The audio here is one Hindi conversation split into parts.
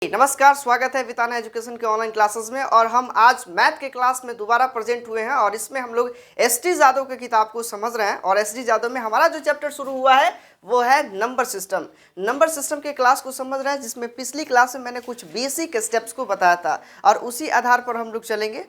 नमस्कार, स्वागत है विताना एजुकेशन के ऑनलाइन क्लासेस में। और हम आज मैथ के क्लास में दोबारा प्रेजेंट हुए हैं और इसमें हम लोग एस.टी. जादव की किताब को समझ रहे हैं। और एस.टी. जादव में हमारा जो चैप्टर शुरू हुआ है वो है नंबर सिस्टम। नंबर सिस्टम के क्लास को समझ रहे हैं, जिसमें पिछली क्लास में मैंने कुछ बेसिक स्टेप्स को बताया था और उसी आधार पर हम लोग चलेंगे।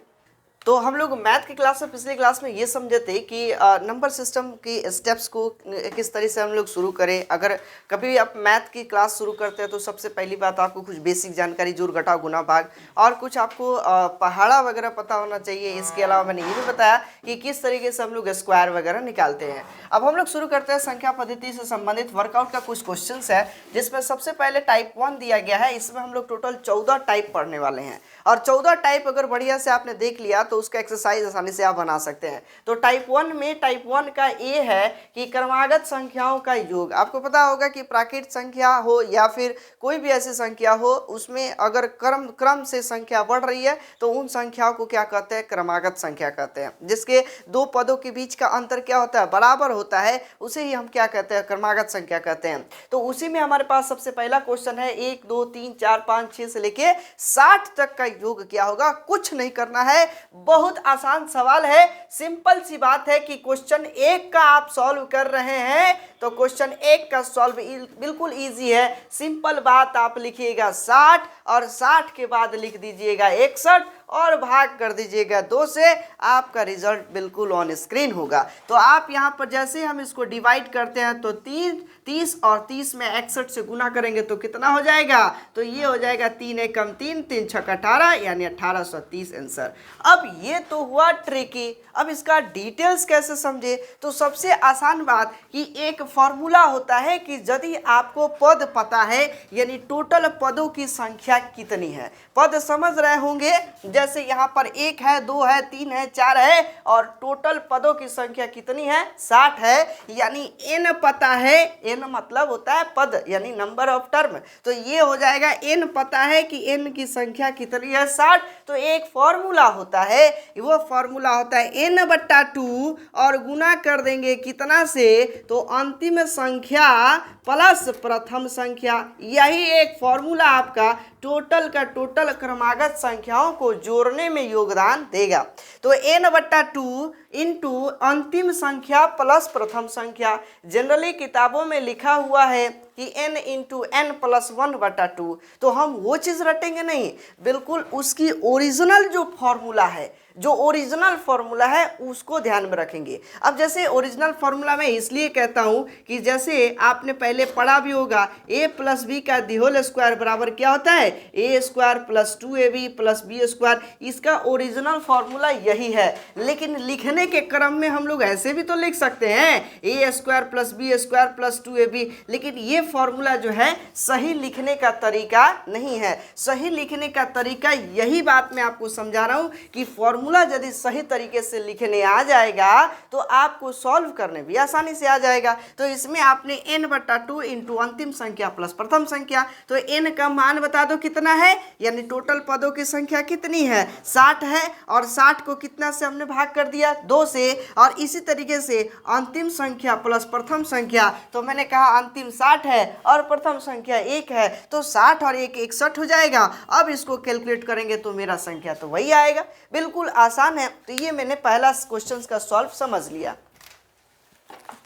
तो हम लोग मैथ की क्लास में पिछली क्लास में ये समझे थे कि नंबर सिस्टम की स्टेप्स को किस तरह से हम लोग शुरू करें। अगर कभी आप मैथ की क्लास शुरू करते हैं तो सबसे पहली बात आपको कुछ बेसिक जानकारी, जोड़ घटाव गुणा भाग और कुछ आपको पहाड़ा वगैरह पता होना चाहिए। इसके अलावा मैंने ये भी बताया कि किस तरीके से हम लोग स्क्वायर वगैरह निकालते हैं। अब हम लोग शुरू करते हैं संख्या पद्धति से संबंधित वर्कआउट का कुछ क्वेश्चन है, जिसमें सबसे पहले टाइप 1 दिया गया है। इसमें हम लोग टोटल 14 टाइप पढ़ने वाले हैं और 14 टाइप अगर बढ़िया से आपने देख लिया तो उसका एक्सरसाइज आसानी से आप बना सकते हैं। तो टाइप 1 का ए है कि क्रमागत संख्याओं का योग। आपको पता होगा कि प्राकृत संख्या हो या फिर कोई भी ऐसी संख्या हो, उसमें अगर क्रम से संख्या बढ़ रही है तो उन संख्याओं को क्या कहते हैं? क्रमागत संख्या कहते हैं। जिसके दो पदों के बीच का अंतर क्या होता है? बराबर होता है, उसे ही हम क्या कहते हैं? क्रमागत संख्या कहते हैं। तो उसी में हमारे पास सबसे पहला क्वेश्चन है 1 2 3 4 5 6 से लेके 60 तक का योग क्या होगा? कुछ नहीं करना है, बहुत आसान सवाल है। सिंपल सी बात है कि क्वेश्चन 1 का आप सॉल्व कर रहे हैं तो क्वेश्चन 1 का सॉल्व बिल्कुल इजी है। सिंपल बात, आप लिखिएगा 60 और 60 के बाद लिख दीजिएगा 61 और भाग कर दीजिएगा 2 से। आपका रिजल्ट बिल्कुल ऑन स्क्रीन होगा। तो आप यहाँ पर जैसे हम इसको डिवाइड करते हैं तो 30 और 30 में 61 से गुना करेंगे तो कितना हो जाएगा? तो ये हो जाएगा 3 एकम 3, 3 छक 18 यानी 1830 आंसर। अब ये तो हुआ ट्रिकी। अब इसका डिटेल्स कैसे समझे? तो सबसे आसान बात कि एक फॉर्मूला होता है कि यदि आपको पद पता है, यानी टोटल पदों की संख्या कितनी है। पद समझ रहे होंगे, जैसे यहाँ पर 1 है, 2 है, 3 है, 4 है और टोटल पदों की संख्या कितनी है? 60 है। यानी n पता है, n मतलब होता है पद यानी नंबर ऑफ टर्म। तो ये हो जाएगा n पता है कि n की संख्या कितनी है? 60। तो एक फॉर्मूला होता है, वो फॉर्मूला होता है n/2 और गुना कर देंगे कितना से? तो अंतिम संख्या प्लस प्रथम संख्या। यही एक फॉर्मूला आपका टोटल का टोटल क्रमागत संख्याओं को जोड़ने में योगदान देगा। तो n/2 इंटू अंतिम संख्या प्लस प्रथम संख्या। जनरली किताबों में लिखा हुआ है कि n इंटू n प्लस 1/2। तो हम वो चीज़ रटेंगे नहीं, बिल्कुल उसकी ओरिजिनल जो फॉर्मूला है, जो ओरिजिनल फॉर्मूला है उसको ध्यान में रखेंगे। अब जैसे ओरिजिनल फॉर्मूला मैं इसलिए कहता हूँ कि जैसे आपने पहले पढ़ा भी होगा a प्लस बी का दी होल स्क्वायर बराबर क्या होता है? a square plus 2ab plus b square. इसका ओरिजिनल फॉर्मूला यही है, लेकिन लिखने के क्रम में हम लोग ऐसे भी तो लिख सकते हैं a square plus b square plus 2ab। लेकिन ये फॉर्मूला जो है सही लिखने का तरीका नहीं है। सही लिखने का तरीका यही बात मैं आपको समझा रहा हूँ कि फॉर्मूला यदि सही तरीके से लिखने आ जाएगा तो आपको सॉल्व करने भी आसानी से आ जाएगा। तो इसमें आपने n/2 इंटू अंतिम संख्या प्लस प्रथम संख्या। तो n का मान बता दो कितना है, यानी टोटल पदों की संख्या कितनी है? 60 है और 60 को कितना से हमने भाग कर दिया? 2 से। और इसी तरीके से अंतिम संख्या प्लस प्रथम संख्या। तो मैंने कहा अंतिम 60 है और प्रथम संख्या 1 है, तो 60 और 1 61 हो जाएगा। अब इसको कैलकुलेट करेंगे तो मेरा संख्या तो वही आएगा। बिल्कुल आसान है। तो ये मैंने पहला क्वेश्चन का सॉल्व समझ लिया।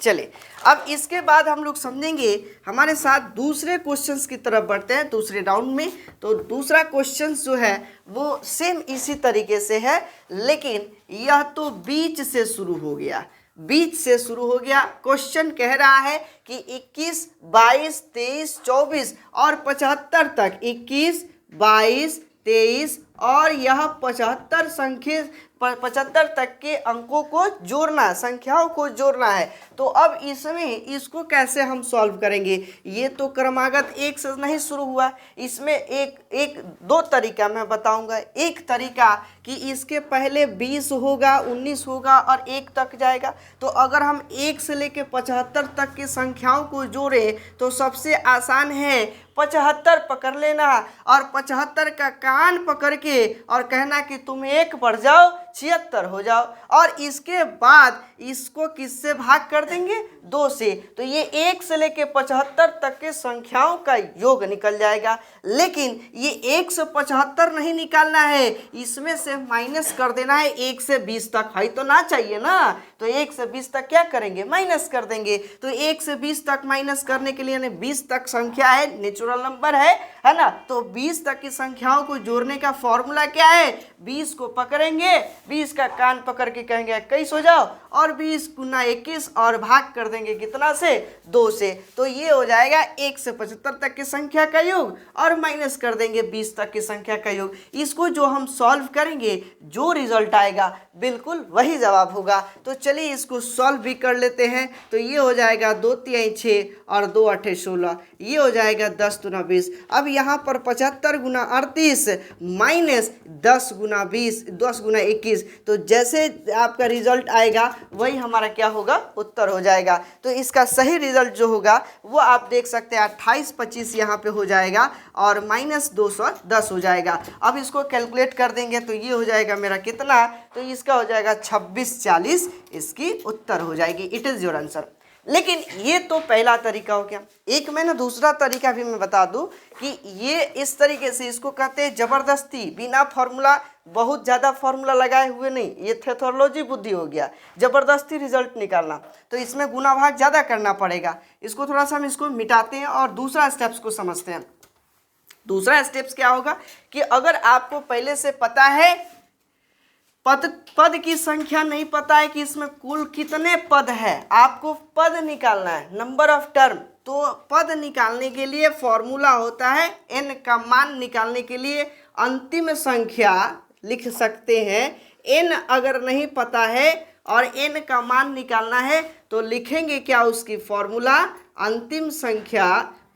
चलिए, अब इसके बाद हम लोग समझेंगे, हमारे साथ दूसरे क्वेश्चंस की तरफ बढ़ते हैं दूसरे राउंड में। तो दूसरा क्वेश्चन जो है वो सेम इसी तरीके से है, लेकिन यह तो बीच से शुरू हो गया। बीच से शुरू हो गया। क्वेश्चन कह रहा है कि 21, 22, 23, 24 और 75 तक, 21, 22, 23 और यह 75 तक के अंकों को जोड़ना, संख्याओं को जोड़ना है। तो अब इसमें इसको कैसे हम सॉल्व करेंगे? ये तो क्रमागत 1 से नहीं शुरू हुआ। इसमें दो तरीका मैं बताऊंगा। एक तरीका कि इसके पहले 20 होगा, 19 होगा और 1 तक जाएगा। तो अगर हम 1 से लेके 75 तक की संख्याओं को जोड़ें तो सबसे आसान है 75 पकड़ लेना और 75 का कान पकड़ के और कहना कि तुम 1 बढ़ जाओ 76 हो जाओ, और इसके बाद इसको किससे भाग कर देंगे? 2 से। तो ये 1 से लेके 75 तक के संख्याओं का योग निकल जाएगा। लेकिन ये 1 से 75 नहीं निकालना है, इसमें से माइनस कर देना है 1 से 20 तक। है तो ना चाहिए ना, तो 1 से 20 तक क्या करेंगे? माइनस कर देंगे। तो 1 से 20 तक माइनस करने के लिए 20 तक संख्या है, नेचुरल नंबर है ना। तो 20 तक की संख्याओं को जोड़ने का फॉर्मूला क्या है? 20 को पकड़ेंगे, 20 का कान पकड़ के कहेंगे 21 हो जाओ, और 20 गुना 21 और भाग कर देंगे कितना से? 2 से। तो ये हो जाएगा 1 से 75 तक की संख्या का योग, और माइनस कर देंगे 20 तक की संख्या का योग। इसको जो हम सॉल्व करेंगे, जो रिजल्ट आएगा बिल्कुल वही जवाब होगा। तो चलिए इसको सॉल्व भी कर लेते हैं। तो ये हो जाएगा 2 तिहाई 6 और 2 आठे 16, ये हो जाएगा 10 गुना 20। अब यहाँ पर 75 गुना 38 माइनस 10 गुना 20, 10 गुना 21। तो जैसे आपका रिजल्ट आएगा वही हमारा क्या होगा? उत्तर हो जाएगा। तो इसका सही रिजल्ट जो होगा वो आप देख सकते हैं 28 25 यहाँ पे हो जाएगा, और माइनस 210 हो जाएगा। अब इसको कैलकुलेट कर देंगे तो ये हो जाएगा मेरा कितना? तो इसका हो जाएगा 26 40, इसकी उत्तर हो जाएगी। It is your answer. लेकिन ये तो पहला तरीका हो गया। एक मैं ना दूसरा तरीका भी मैं बता दूं कि ये इस तरीके से इसको कहते हैं जबरदस्ती, बिना फॉर्मूला, बहुत ज़्यादा फॉर्मूला लगाए हुए नहीं, ये थेथोलॉजी बुद्धि हो गया, जबरदस्ती रिजल्ट निकालना। तो इसमें गुना भाग ज़्यादा करना पड़ेगा। इसको थोड़ा सा हम इसको मिटाते हैं और दूसरा स्टेप्स को समझते हैं। दूसरा स्टेप्स क्या होगा कि अगर आपको पहले से पता है पद की संख्या नहीं पता है कि इसमें कुल कितने पद है, आपको पद निकालना है, नंबर ऑफ टर्म। तो पद निकालने के लिए फॉर्मूला होता है, n का मान निकालने के लिए अंतिम संख्या लिख सकते हैं। n अगर नहीं पता है और n का मान निकालना है तो लिखेंगे क्या? उसकी फॉर्मूला अंतिम संख्या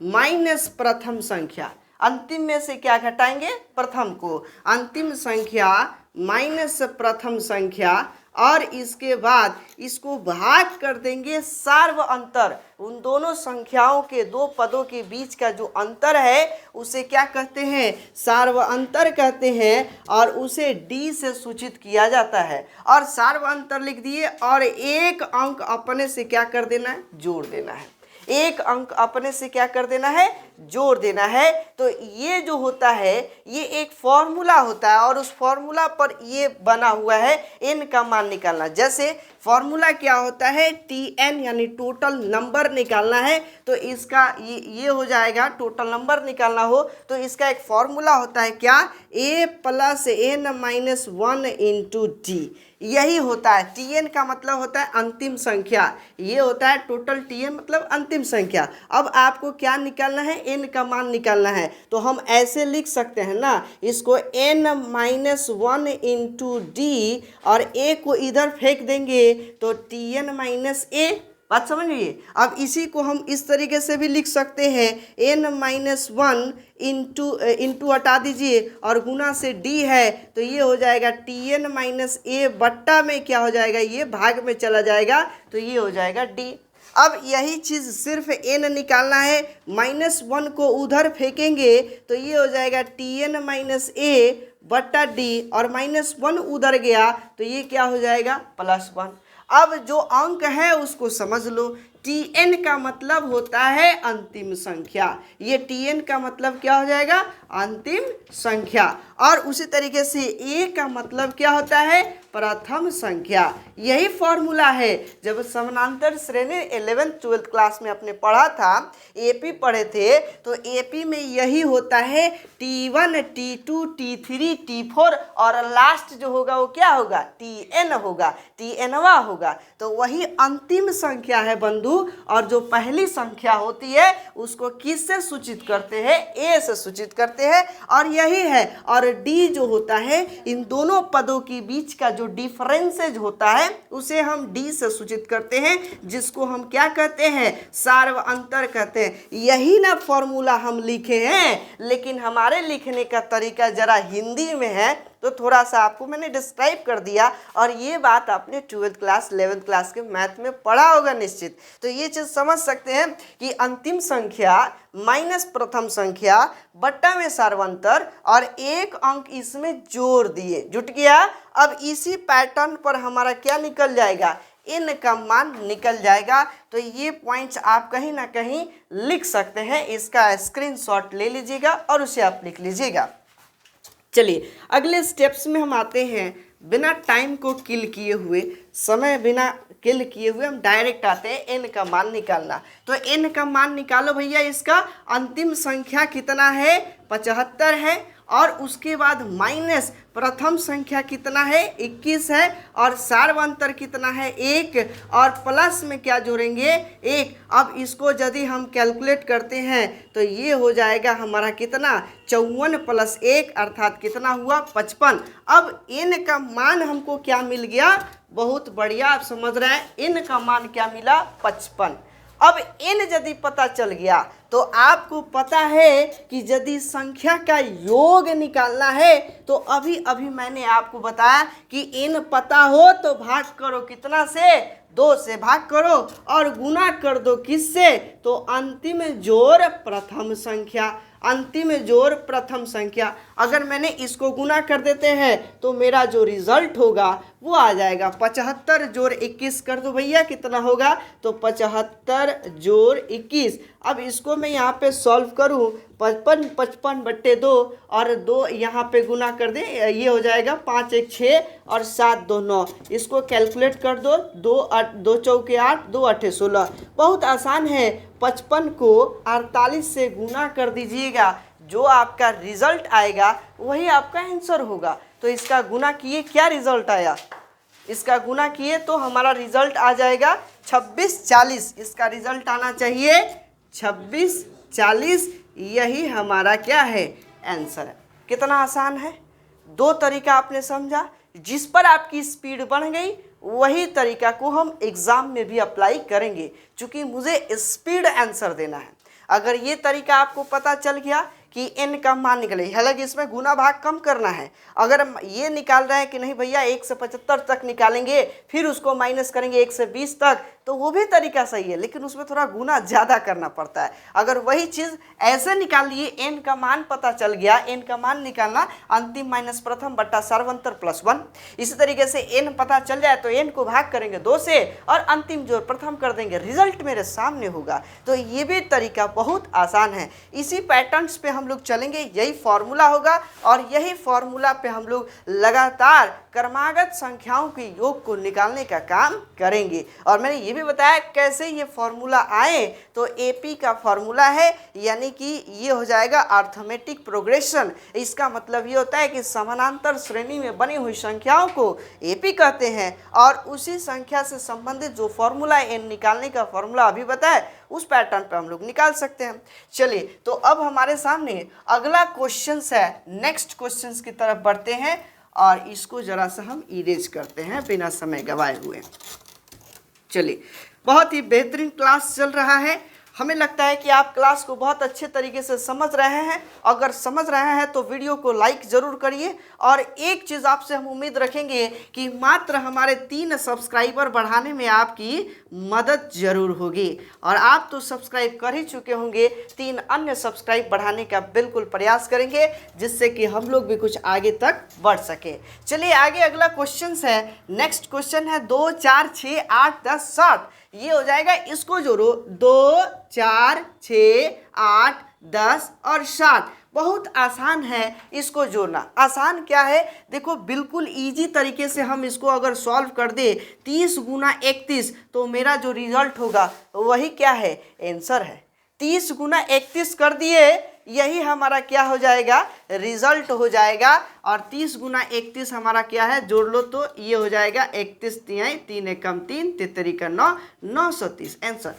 माइनस प्रथम संख्या। अंतिम में से क्या घटाएंगे? प्रथम को। अंतिम संख्या माइनस प्रथम संख्या, और इसके बाद इसको भाग कर देंगे सार्व अंतर। उन दोनों संख्याओं के, दो पदों के बीच का जो अंतर है उसे क्या कहते हैं? सार्व अंतर कहते हैं, और उसे d से सूचित किया जाता है। और सार्व अंतर लिख दिए, और एक अंक अपने से क्या कर देना है? जोड़ देना है। एक अंक अपने से क्या कर देना है? जोड़ देना है। तो ये जो होता है ये एक फॉर्मूला होता है, और उस फॉर्मूला पर ये बना हुआ है n का मान निकालना। जैसे फॉर्मूला क्या होता है? tn यानी टोटल नंबर निकालना है। तो इसका ये हो जाएगा, टोटल नंबर निकालना हो तो इसका एक फॉर्मूला होता है क्या? a plus n minus 1 into D. यही होता है। tn का मतलब होता है अंतिम संख्या, ये होता है टोटल। tn मतलब अंतिम संख्या। अब आपको क्या निकालना है? n का मान निकालना है। तो हम ऐसे लिख सकते हैं ना, इसको n माइनस 1 इंटू डी, और a को इधर फेंक देंगे तो tn माइनस a। बात समझ लीजिए। अब इसी को हम इस तरीके से भी लिख सकते हैं, n माइनस 1 इंटू हटा दीजिए और गुना से d है, तो ये हो जाएगा tn माइनस a बट्टा में क्या हो जाएगा? ये भाग में चला जाएगा, तो ये हो जाएगा d। अब यही चीज़ सिर्फ n निकालना है, -1 को उधर फेंकेंगे तो ये हो जाएगा tn माइनस a बट्टा d, और -1 उधर गया तो ये क्या हो जाएगा? +1। अब जो अंक है उसको समझ लो। tn का मतलब होता है अंतिम संख्या। ये tn का मतलब क्या हो जाएगा? अंतिम संख्या। और उसी तरीके से a का मतलब क्या होता है? प्रथम संख्या। यही फॉर्मूला है। जब समानांतर श्रेणी 11th 12th क्लास में आपने पढ़ा था, एपी पढ़े थे, तो एपी में यही होता है t1 t2 t3 t4, और लास्ट जो होगा वो क्या होगा? tn होगा, tnवा होगा। तो वही अंतिम संख्या है बंधु। और जो पहली संख्या होती है उसको किस से सूचित करते हैं? a से सूचित करते हैं, और यही है। और d जो होता है, इन दोनों पदों के बीच का जो डिफरेंसेज होता है उसे हम d से सूचित करते हैं, जिसको हम क्या कहते हैं? सार्व अंतर कहते हैं। यही ना फॉर्मूला हम लिखे हैं, लेकिन हमारे लिखने का तरीका जरा हिंदी में है, तो थोड़ा सा आपको मैंने डिस्क्राइब कर दिया, और ये बात आपने 12th क्लास 11th क्लास के मैथ में पढ़ा होगा निश्चित। तो ये चीज़ समझ सकते हैं कि अंतिम संख्या माइनस प्रथम संख्या बट्टा में सार्वंतर और एक अंक इसमें जोड़ दिए, जुट गया। अब इसी पैटर्न पर हमारा क्या निकल जाएगा, n का मान निकल जाएगा। तो ये पॉइंट्स आप कहीं ना कहीं लिख सकते हैं, इसका स्क्रीनशॉट ले लीजिएगा और उसे आप लिख लीजिएगा। चलिए अगले स्टेप्स में हम आते हैं। बिना टाइम को किल किए हुए, समय बिना किल किए हुए हम डायरेक्ट आते हैं n का मान निकालना। तो n का मान निकालो भैया। इसका अंतिम संख्या कितना है, 75 है, और उसके बाद माइनस प्रथम संख्या कितना है, 21 है, और सार्वंतर कितना है, 1, और प्लस में क्या जोड़ेंगे, 1। अब इसको यदि हम कैलकुलेट करते हैं तो ये हो जाएगा हमारा कितना, 54 + 1 अर्थात कितना हुआ, 55। अब n का मान हमको क्या मिल गया, बहुत बढ़िया, आप समझ रहे हैं, n का मान क्या मिला, 55। अब n यदि पता चल गया तो आपको पता है कि यदि संख्या का योग निकालना है तो अभी अभी मैंने आपको बताया कि n पता हो तो भाग करो कितना से, 2 से भाग करो, और गुना कर दो किससे, तो अंतिम जोड़ प्रथम संख्या, अंतिम जोड़ प्रथम संख्या। अगर मैंने इसको गुना कर देते हैं तो मेरा जो रिजल्ट होगा वो आ जाएगा 75 जोड़ 21 कर दो भैया, कितना होगा, तो 75 जोड़ 21। अब इसको मैं यहाँ पे सॉल्व करूँ, 55 बट्टे 2 और 2 यहाँ पे गुना कर दें, ये हो जाएगा 5 1 6 और 7 2 9। इसको कैलकुलेट कर दो, 2 चौके 8, 2 8 16। बहुत आसान है, 55 को 48 से गुना कर दीजिएगा, जो आपका रिजल्ट आएगा वही आपका आंसर होगा। तो इसका गुना किए, क्या रिजल्ट आया, इसका गुना किए तो हमारा रिजल्ट आ जाएगा 26 40। इसका रिजल्ट आना चाहिए 26 40, यही हमारा क्या है, आंसर है। कितना आसान है, 2 तरीका आपने समझा। जिस पर आपकी स्पीड बढ़ गई वही तरीका को हम एग्ज़ाम में भी अप्लाई करेंगे, क्योंकि मुझे स्पीड आंसर देना है। अगर ये तरीका आपको पता चल गया कि n का मान निकले, हालांकि इसमें गुना भाग कम करना है। अगर हम ये निकाल रहे हैं कि नहीं भैया 1 से 75 तक निकालेंगे, फिर उसको माइनस करेंगे 1 से 20 तक, तो वो भी तरीका सही है, लेकिन उसमें थोड़ा गुना ज़्यादा करना पड़ता है। अगर वही चीज़ ऐसे निकाल लिए, n का मान पता चल गया, n का मान निकालना अंतिम माइनस प्रथम बट्टा सार्वंतर प्लस 1। इसी तरीके से n पता चल जाए तो n को भाग करेंगे 2 से और अंतिम जोड़ प्रथम कर देंगे, रिजल्ट मेरे सामने होगा। तो ये भी तरीका बहुत आसान है। इसी पैटर्न्स पे हम लोग चलेंगे, यही फॉर्मूला होगा, और यही फॉर्मूला पे हम लोग लगातार क्रमागत संख्याओं के योग को निकालने का काम करेंगे। और मैंने ये भी बताया कैसे ये फॉर्मूला आए, तो एपी का फॉर्मूला है, यानी कि ये हो जाएगा अर्थमेटिक प्रोग्रेशन। इसका मतलब ये होता है कि समानांतर श्रेणी में बनी हुई संख्याओं को एपी कहते हैं, और उसी संख्या से संबंधित जो फॉर्मूला एन निकालने का फॉर्मूला अभी बताया, उस पैटर्न पे हम लोग निकाल सकते हैं। चलिए, तो अब हमारे सामने अगला क्वेश्चन है, नेक्स्ट क्वेश्चन की तरफ बढ़ते हैं, और इसको जरा सा हम इरेज करते हैं बिना समय गवाए हुए। चलिए, बहुत ही बेहतरीन क्लास चल रहा है। हमें लगता है कि आप क्लास को बहुत अच्छे तरीके से समझ रहे हैं। अगर समझ रहे हैं तो वीडियो को लाइक ज़रूर करिए, और एक चीज़ आपसे हम उम्मीद रखेंगे कि मात्र हमारे 3 सब्सक्राइबर बढ़ाने में आपकी मदद ज़रूर होगी। और आप तो सब्सक्राइब कर ही चुके होंगे, 3 अन्य सब्सक्राइब बढ़ाने का बिल्कुल प्रयास करेंगे, जिससे कि हम लोग भी कुछ आगे तक बढ़ सके। चलिए आगे अगला क्वेश्चन है, नेक्स्ट क्वेश्चन है 2 4 6 8 10 60। ये हो जाएगा, इसको जोड़ो, 2 4 6 8 10 और 60। बहुत आसान है इसको जोड़ना। आसान क्या है, देखो बिल्कुल इजी तरीके से हम इसको अगर सॉल्व कर दे, 30 गुना 31, तो मेरा जो रिजल्ट होगा वही क्या है, आंसर है। 30 गुना 31 कर दिए, यही हमारा क्या हो जाएगा, रिजल्ट हो जाएगा। और 30 गुना 31 हमारा क्या है, जोड़ लो तो ये हो जाएगा 31 तिहाई 3 एकम 3 तितरी का 9 930 आंसर।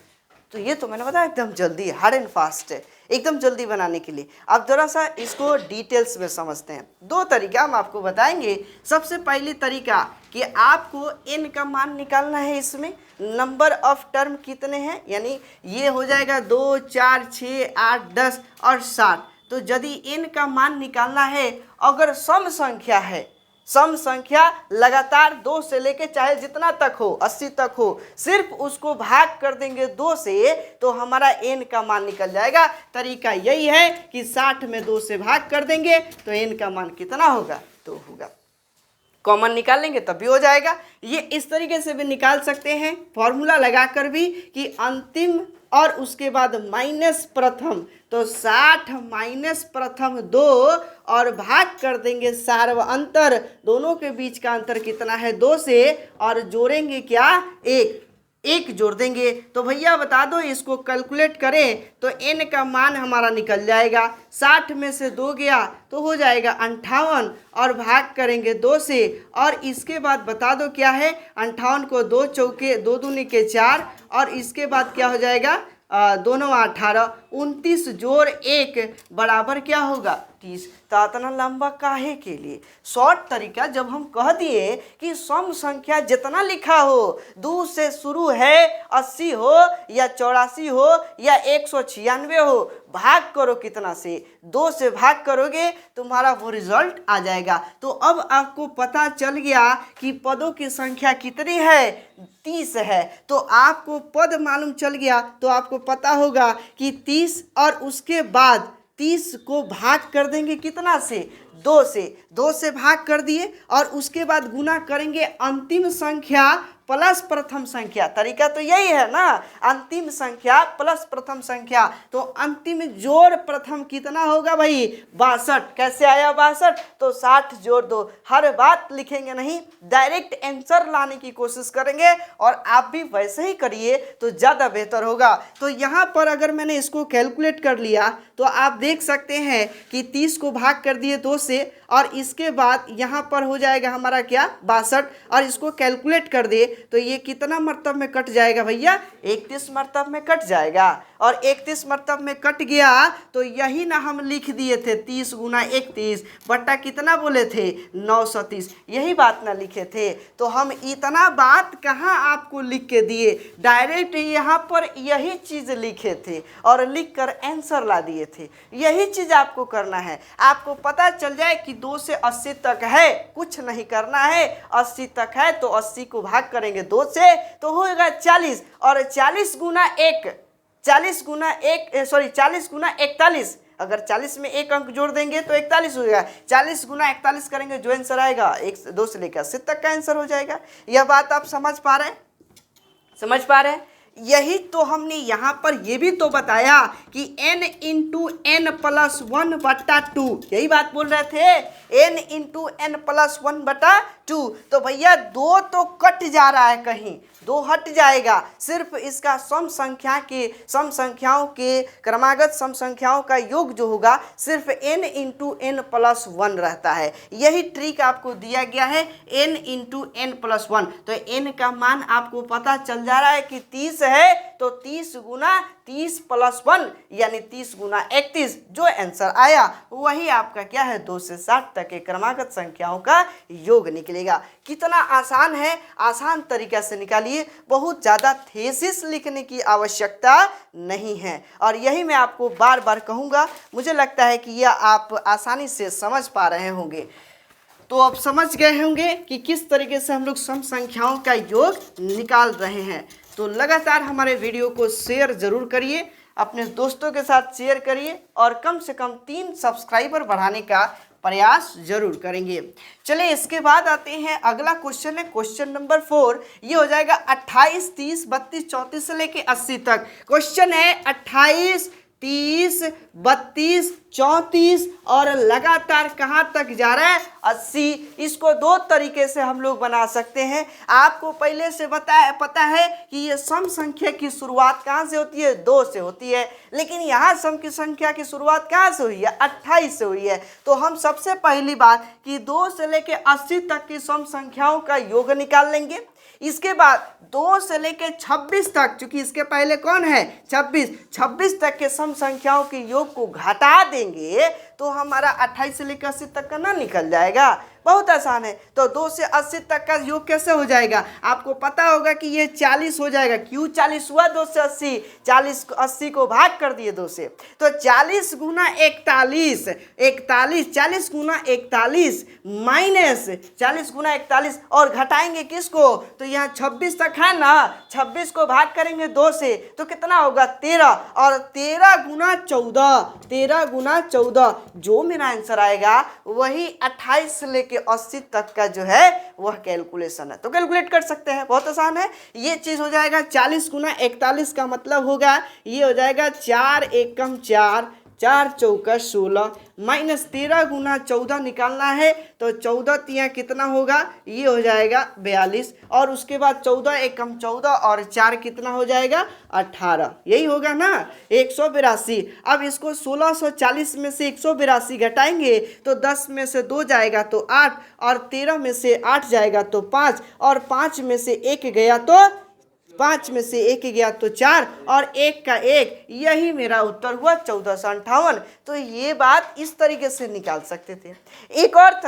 तो ये तो मैंने बताया एकदम जल्दी, हार्ड एंड फास्ट है, एकदम जल्दी बनाने के लिए। अब जरा सा इसको डिटेल्स में समझते हैं। 2 तरीका हम आपको बताएंगे। सबसे पहली तरीका कि आपको n का मान निकालना है, इसमें नंबर ऑफ टर्म कितने हैं, यानी ये हो जाएगा 2 4 6 8 10 और 60। तो यदि n का मान निकालना है, अगर सम संख्या है, सम संख्या लगातार 2 से लेके चाहे जितना तक हो, 80 तक हो, सिर्फ उसको भाग कर देंगे 2 से तो हमारा n का मान निकल जाएगा। तरीका यही है कि 60 में 2 से भाग कर देंगे तो n का मान कितना होगा, 2 होगा। कॉमन निकाल लेंगे तब भी हो जाएगा। ये इस तरीके से भी निकाल सकते हैं फॉर्मूला लगाकर भी कि अंतिम और उसके बाद माइनस प्रथम, तो 60 माइनस प्रथम 2 और भाग कर देंगे सार्व अंतर, दोनों के बीच का अंतर कितना है 2 से, और जोड़ेंगे क्या 1 जोड़ देंगे। तो भैया बता दो, इसको कैलकुलेट करें तो n का मान हमारा निकल जाएगा। 60 में से 2 गया तो हो जाएगा 58 और भाग करेंगे 2 से, और इसके बाद बता दो क्या है, 58 को 2 चौके 2 दूनी के 4, और इसके बाद क्या हो जाएगा 2 9 18, 29 जोड़ 1 बराबर क्या होगा 30। तो इतना लंबा काहे के लिए? शॉर्ट तरीका, जब हम कह दिए कि सम संख्या जितना लिखा हो, 2 से शुरू है, 80 हो या 84 हो या 196 हो, भाग करो कितना से, 2 से भाग करोगे तुम्हारा वो रिजल्ट आ जाएगा। तो अब आपको पता चल गया कि पदों की संख्या कितनी है, 30 है। तो आपको पद मालूम चल गया तो आपको पता होगा कि 30 और उसके बाद 30 को भाग कर देंगे कितना से, 2 से, 2 से भाग कर दिए और उसके बाद गुना करेंगे अंतिम संख्या प्लस प्रथम संख्या। तरीका तो यही है ना, अंतिम संख्या प्लस प्रथम संख्या। तो अंतिम जोड़ प्रथम कितना होगा भाई 62। कैसे आया 62? तो 60 जोड़ 2। हर बात लिखेंगे नहीं, डायरेक्ट आंसर लाने की कोशिश करेंगे और आप भी वैसे ही करिए तो ज़्यादा बेहतर होगा। तो यहाँ पर अगर मैंने इसको कैलकुलेट कर लिया तो आप देख सकते हैं कि 30 को भाग कर दिए 2 से, और इसके बाद यहाँ पर हो जाएगा हमारा क्या 62, और इसको कैलकुलेट कर दे तो ये कितना मर्तब में कट जाएगा भैया, 31 मर्तब में कट जाएगा। और 31 मर्तब में कट गया तो यही ना हम लिख दिए थे 30 गुना 31 बट्टा कितना बोले थे 930, यही बात ना लिखे थे। तो हम इतना बात कहाँ आपको लिख के दिए, डायरेक्ट यहाँ पर यही चीज़ लिखे थे और लिख कर आंसर ला दिए थे। यही चीज़ आपको करना है, आपको पता चल जाए कि 2 से 80 तक है, कुछ नहीं करना है, 80 तक है तो 80 को भाग करेंगे 2 से तो होगा 40, और 40 गुना 41, अगर 40 में 1 अंक जोड़ देंगे तो 41 हो जाएगा। 40 गुना 41 करेंगे, जो आंसर आएगा 2 से लेकर 80 तक का आंसर हो जाएगा। यह बात आप समझ पा रहे हैं? यही तो हमने यहाँ पर ये भी तो बताया कि n इंटू n प्लस 1 बटा 2, यही बात बोल रहे थे, n इंटू n प्लस 1 बटा 2। तो भैया 2 तो कट जा रहा है, कहीं 2 हट जाएगा, सिर्फ इसका सम संख्याओं के क्रमागत सम संख्याओं का योग जो होगा सिर्फ n इंटू n प्लस 1 रहता है। यही ट्रिक आपको दिया गया है, n इंटू n प्लस 1। तो n का मान आपको पता चल जा रहा है कि 30 है, तो 30 गुना 30 प्लस 1 यानी 30 गुना 31, जो आंसर आया वही आपका क्या है 2 से 60 तक के क्रमागत संख्याओं का योग निकलेगा। कितना आसान है, आसान तरीका से निकालिए, बहुत ज़्यादा थेसिस लिखने की आवश्यकता नहीं है। और यही मैं आपको बार बार कहूँगा, मुझे लगता है कि यह आप आसानी से समझ पा रहे होंगे। तो अब समझ गए होंगे कि किस तरीके से हम लोग सम संख्याओं का योग निकाल रहे हैं। तो लगातार हमारे वीडियो को शेयर ज़रूर करिए, अपने दोस्तों के साथ शेयर करिए और कम से कम 3 सब्सक्राइबर बढ़ाने का प्रयास जरूर करेंगे। चलिए इसके बाद आते हैं, अगला क्वेश्चन है क्वेश्चन नंबर 4। ये हो जाएगा 28, 30, 32, 34 से लेके 80 तक। क्वेश्चन है 28, 30, 32, 34 और लगातार कहाँ तक जा रहा है 80। इसको 2 तरीके से हम लोग बना सकते हैं। आपको पहले से पता है कि ये सम संख्या की शुरुआत कहाँ से होती है, 2 से होती है, लेकिन यहाँ सम की संख्या की शुरुआत कहाँ से हुई है, 28 से हुई है। तो हम सबसे पहली बात कि 2 से लेके 80 तक की सम संख्याओं का योग निकाल लेंगे। इसके बाद 2 से लेके 26 तक, क्योंकि इसके पहले कौन है 26 तक के सम संख्याओं के योग को घटा देंगे तो हमारा 28 से लेकर 80 तक का ना निकल जाएगा। बहुत आसान है। तो 2 से 80 तक का योग कैसे हो जाएगा, आपको पता होगा कि ये 40 हो जाएगा। क्यों 40 हुआ 2 से 80, 80 को भाग कर दिए 2 से, तो 40 गुना 41, 40 गुना 41 माइनस 40 गुना 41, और घटाएंगे किसको, तो यहाँ 26 तक है ना, 26 को भाग करेंगे 2 से तो कितना होगा 13, और 13 गुना 14, 13 गुना 14, जो मेरा आंसर आएगा वही 28 से लेके 80 तक का जो है वह कैलकुलेशन है। तो कैलकुलेट कर सकते हैं, बहुत आसान है। ये चीज हो जाएगा 40 गुना 41 का मतलब होगा ये हो जाएगा 4 एकम 4, 4 चौका 16 माइनस 13 गुना 14 निकालना है, तो 14 तिया कितना होगा, ये हो जाएगा 42, और उसके बाद 14 एकम 14 और 4 कितना हो जाएगा 18, यही होगा ना 182। अब इसको 1640 में से 182 घटाएंगे तो 10 में से 2 जाएगा तो 8, और 13 में से 8 जाएगा तो 5, और 5 में से 1 गया तो 5 में से 1 गया तो 4, और 1 का 1, यही मेरा उत्तर हुआ 1458। तो ये बात इस तरीके से निकाल सकते थे। एक और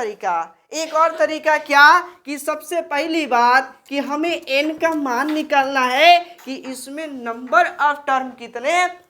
तरीका क्या, कि सबसे पहली बात कि हमें n का मान निकालना है कि इसमें नंबर ऑफ टर्म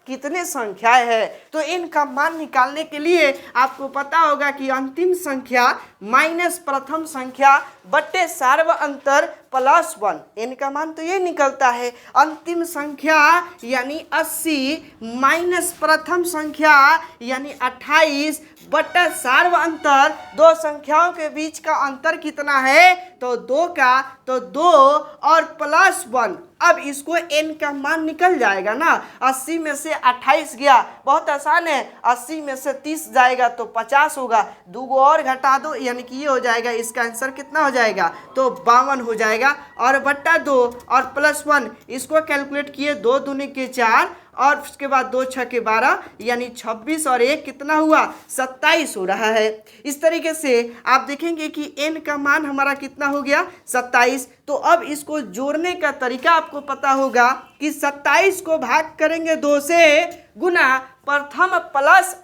कितने संख्याएं है। तो n का मान निकालने के लिए आपको पता होगा कि अंतिम संख्या माइनस प्रथम संख्या बट्टे सार्व अंतर प्लस 1, n का मान तो ये निकलता है। अंतिम संख्या यानी 80 माइनस प्रथम संख्या यानी 28 बट्टा सार्व अंतर, दो संख्याओं के बीच का अंतर कितना है, तो 2 का, तो 2 और प्लस 1। अब इसको n का मान निकल जाएगा ना, 80 में से 28 गया, बहुत आसान है, 80 में से 30 जाएगा तो 50 होगा, 2 और घटा दो यानी कि ये हो जाएगा, इसका आंसर कितना हो जाएगा, तो 52 हो जाएगा, और बट्टा 2 और प्लस 1, इसको कैलकुलेट किए, 2 दूनी के 4 और उसके बाद 2 6 के 12 यानी 26 और 1 कितना हुआ 27 हो रहा है। इस तरीके से आप देखेंगे कि n का मान हमारा कितना हो गया 27। तो अब इसको जोड़ने का तरीका आपको पता होगा कि 27 को भाग करेंगे 2 से, गुना प्रथम प्लस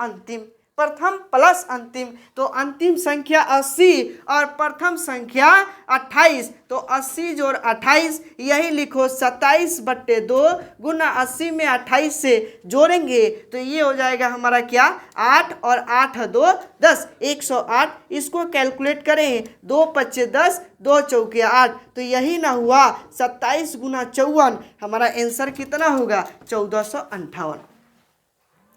अंतिम, तो अंतिम संख्या 80 और प्रथम संख्या 28, तो 80 जोड़ 28 यही लिखो 27 बट्टे 2 गुना 80 में 28 से जोड़ेंगे तो ये हो जाएगा हमारा क्या 8 और 8 2 10, 108। इसको कैलकुलेट करें, 2 5 10, 2 चौके 8, तो यही ना हुआ 27 गुना 54, हमारा आंसर कितना होगा 1458।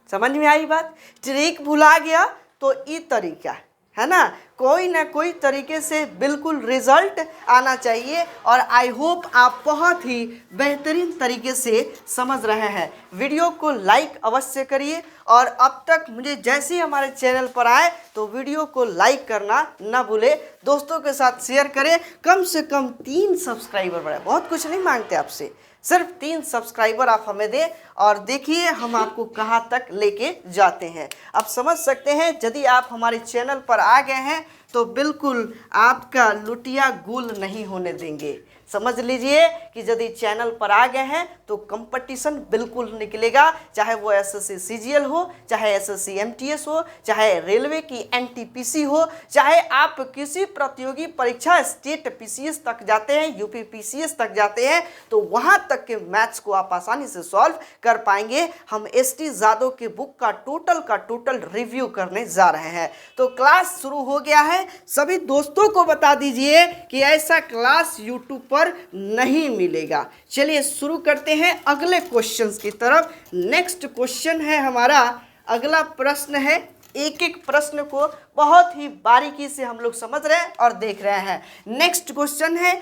समझ में आई बात। ट्रिक भुला गया तो ये तरीका है ना, कोई ना कोई तरीके से बिल्कुल रिजल्ट आना चाहिए, और आई होप आप बहुत ही बेहतरीन तरीके से समझ रहे हैं। वीडियो को लाइक अवश्य करिए, और अब तक मुझे जैसे ही हमारे चैनल पर आए तो वीडियो को लाइक करना ना भूले, दोस्तों के साथ शेयर करें। कम से कम 3 सब्सक्राइबर बढ़े, बहुत कुछ नहीं मांगते आपसे, सिर्फ 3 सब्सक्राइबर आप हमें दें, और देखिए हम आपको कहां तक लेके जाते हैं। आप समझ सकते हैं, यदि आप हमारे चैनल पर आ गए हैं तो बिल्कुल आपका लुटिया गुल नहीं होने देंगे। समझ लीजिए कि यदि चैनल पर आ गए हैं तो कंपटीशन बिल्कुल निकलेगा, चाहे वो एसएससी सीजीएल हो, चाहे एसएससी एमटीएस हो, चाहे रेलवे की एनटीपीसी हो, चाहे आप किसी प्रतियोगी परीक्षा स्टेट पीसीएस तक जाते हैं, यूपी पीसीएस तक जाते हैं, तो वहां तक के मैथ्स को आप आसानी से सॉल्व कर पाएंगे। हम एसटी जादव के बुक का टोटल रिव्यू करने जा रहे हैं। तो क्लास शुरू हो गया है, सभी दोस्तों को बता दीजिए कि ऐसा क्लास यूट्यूब पर नहीं मिलेगा। चलिए शुरू करते हैं अगले क्वेश्चंस की तरफ। नेक्स्ट क्वेश्चन है हमारा, अगला प्रश्न है, एक एक प्रश्न को बहुत ही बारीकी से हम लोग समझ रहे हैं और देख रहे हैं। नेक्स्ट क्वेश्चन है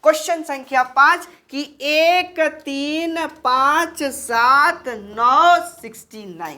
क्वेश्चन संख्या 5 कि 1 3 5 7 9 69,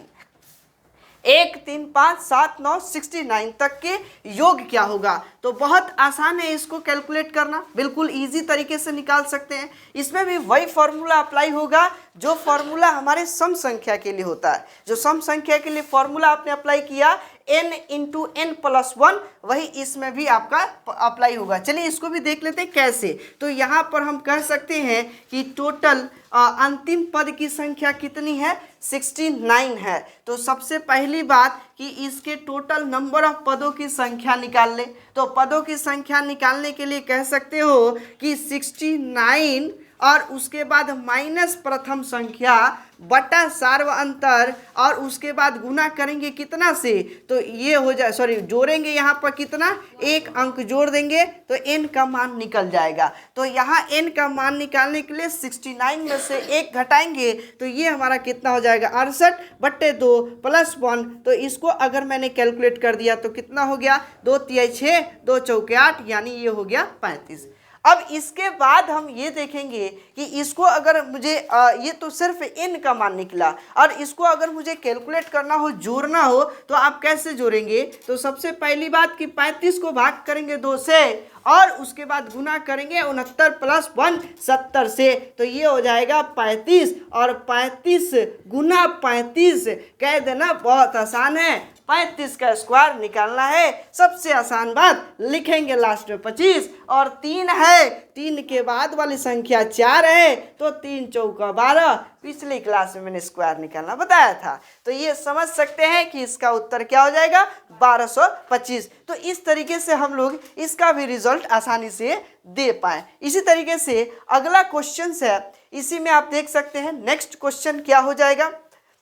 1 3 5 7 9 69 तक के योग क्या होगा। तो बहुत आसान है इसको कैलकुलेट करना, बिल्कुल इजी तरीके से निकाल सकते हैं। इसमें भी वही फॉर्मूला अप्लाई होगा जो फॉर्मूला हमारे सम संख्या के लिए होता है। जो सम संख्या के लिए फॉर्मूला आपने अप्लाई किया n इंटू n प्लस 1, वही इसमें भी आपका अप्लाई होगा। चलिए इसको भी देख लेते हैं कैसे। तो यहाँ पर हम कह सकते हैं कि टोटल अंतिम पद की संख्या कितनी है 69 है। तो सबसे पहली बात कि इसके टोटल नंबर ऑफ पदों की संख्या निकाल ले। तो पदों की संख्या निकालने के लिए कह सकते हो कि 69 और उसके बाद माइनस प्रथम संख्या बटा सार्व अंतर और उसके बाद गुना करेंगे कितना से, तो ये हो जाए, सॉरी जोड़ेंगे यहाँ पर कितना, एक अंक जोड़ देंगे तो n का मान निकल जाएगा। तो यहाँ n का मान निकालने के लिए 69 में से एक घटाएंगे तो ये हमारा कितना हो जाएगा 68/2 प्लस 1। तो इसको अगर मैंने कैलकुलेट कर दिया तो कितना हो गया, 2 तिहाई 6, 2 चौके 8, यानी ये हो गया 35। अब इसके बाद हम ये देखेंगे कि इसको अगर मुझे ये तो सिर्फ n का मान निकला और इसको अगर मुझे कैलकुलेट करना हो, जोड़ना हो, तो आप कैसे जोड़ेंगे। तो सबसे पहली बात कि 35 को भाग करेंगे 2 से और उसके बाद गुना करेंगे 69 प्लस 1 70 से, तो ये हो जाएगा 35 और 35 गुना 35 कह देना बहुत आसान है। 35 का स्क्वायर निकालना है, सबसे आसान बात, लिखेंगे लास्ट में 25 और 3 है, 3 के बाद वाली संख्या 4 है तो 3 चौका 12। पिछली क्लास में मैंने स्क्वायर निकालना बताया था। तो ये समझ सकते हैं कि इसका उत्तर क्या हो जाएगा 1225। तो इस तरीके से हम लोग इसका भी रिजल्ट आसानी से दे पाए। इसी तरीके से अगला क्वेश्चन है, इसी में आप देख सकते हैं नेक्स्ट क्वेश्चन क्या हो जाएगा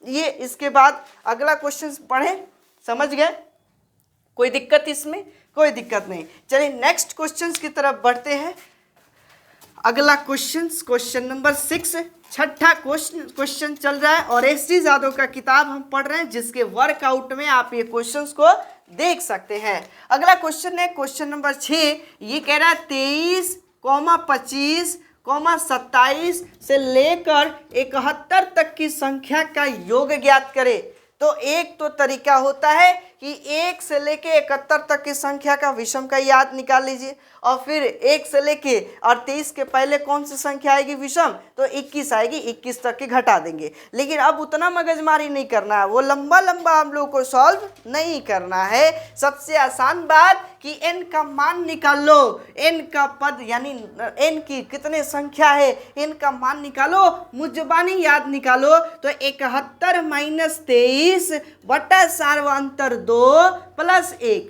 ये। इसके बाद अगला क्वेश्चन पढ़ें, समझ गए, कोई दिक्कत इसमें, कोई दिक्कत नहीं। चलिए नेक्स्ट क्वेश्चन की तरफ बढ़ते हैं। अगला क्वेश्चन नंबर 6, छठा क्वेश्चन चल रहा है और एसटी यादव का किताब हम पढ़ रहे हैं, जिसके वर्कआउट में आप ये क्वेश्चंस को देख सकते हैं। अगला क्वेश्चन है क्वेश्चन नंबर 6, ये कह रहा है 23, 25, 27 से लेकर 71 तक की संख्या का योग ज्ञात करें। तो एक तो तरीका होता है कि 1 से लेके 71 तक की संख्या का विषम का याद निकाल लीजिए और फिर 1 से लेके और 23 के पहले कौन सी संख्या आएगी विषम, तो 21 आएगी, 21 तक के घटा देंगे। लेकिन अब उतना मगजमारी नहीं करना है, वो लंबा लंबा हम लोग को सॉल्व नहीं करना है। सबसे आसान बात कि n का मान निकाल लो, n का पद यानी n की कितने संख्या है, n का मान निकालो, मुजबानी याद निकालो। तो 71 माइनस 23 बटा सार्वंतर 2 प्लस 1,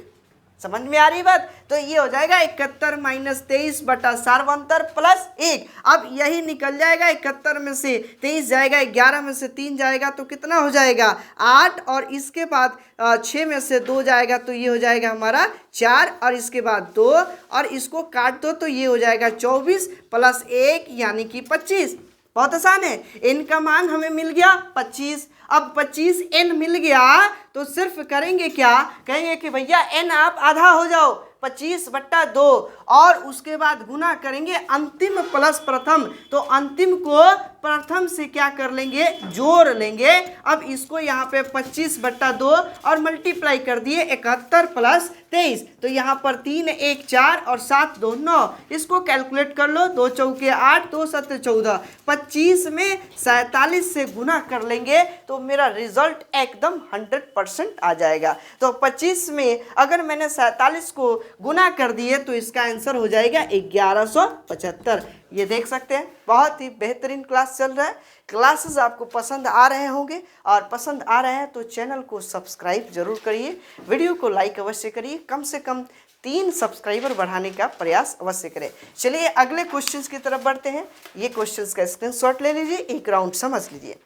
समझ में आ रही बात। तो ये हो जाएगा 71 माइनस 23 बटा सार्वंतर प्लस 1। अब यही निकल जाएगा, 71 में से 23 जाएगा, 11 में से 3 जाएगा तो कितना हो जाएगा 8, और इसके बाद 6 में से 2 जाएगा तो ये हो जाएगा हमारा 4, और इसके बाद 2 और इसको काट दो तो ये हो जाएगा 24 प्लस 1 यानी कि 25। बहुत आसान है, n का मान हमें मिल गया 25। अब 25 n मिल गया तो सिर्फ करेंगे क्या, कहेंगे कि भैया n आप आधा हो जाओ 25/2 और उसके बाद गुना करेंगे अंतिम प्लस प्रथम। तो अंतिम को प्रथम से क्या कर लेंगे, जोड़ लेंगे। अब इसको यहाँ पे 25/2 और मल्टीप्लाई कर दिए 71 प्लस 23, तो यहाँ पर 3 1 4 और 7 2 9। इसको कैलकुलेट कर लो, 2 चौके 8, 2 7 14, 25 में 47 से गुना कर लेंगे तो मेरा रिजल्ट एकदम 100% आ जाएगा। तो 25 में अगर मैंने 47 को गुना कर दिए तो इसका आंसर हो जाएगा 1175। ये देख सकते हैं, बहुत ही बेहतरीन क्लास चल रहा है। क्लासेस आपको पसंद आ रहे होंगे और पसंद आ रहे हैं तो चैनल को सब्सक्राइब जरूर करिए, वीडियो को लाइक अवश्य करिए, कम से कम 3 सब्सक्राइबर बढ़ाने का प्रयास अवश्य करें। चलिए अगले क्वेश्चंस की तरफ बढ़ते हैं। ये क्वेश्चंस का स्क्रीनशॉट ले लीजिए, एक राउंड समझ लीजिए।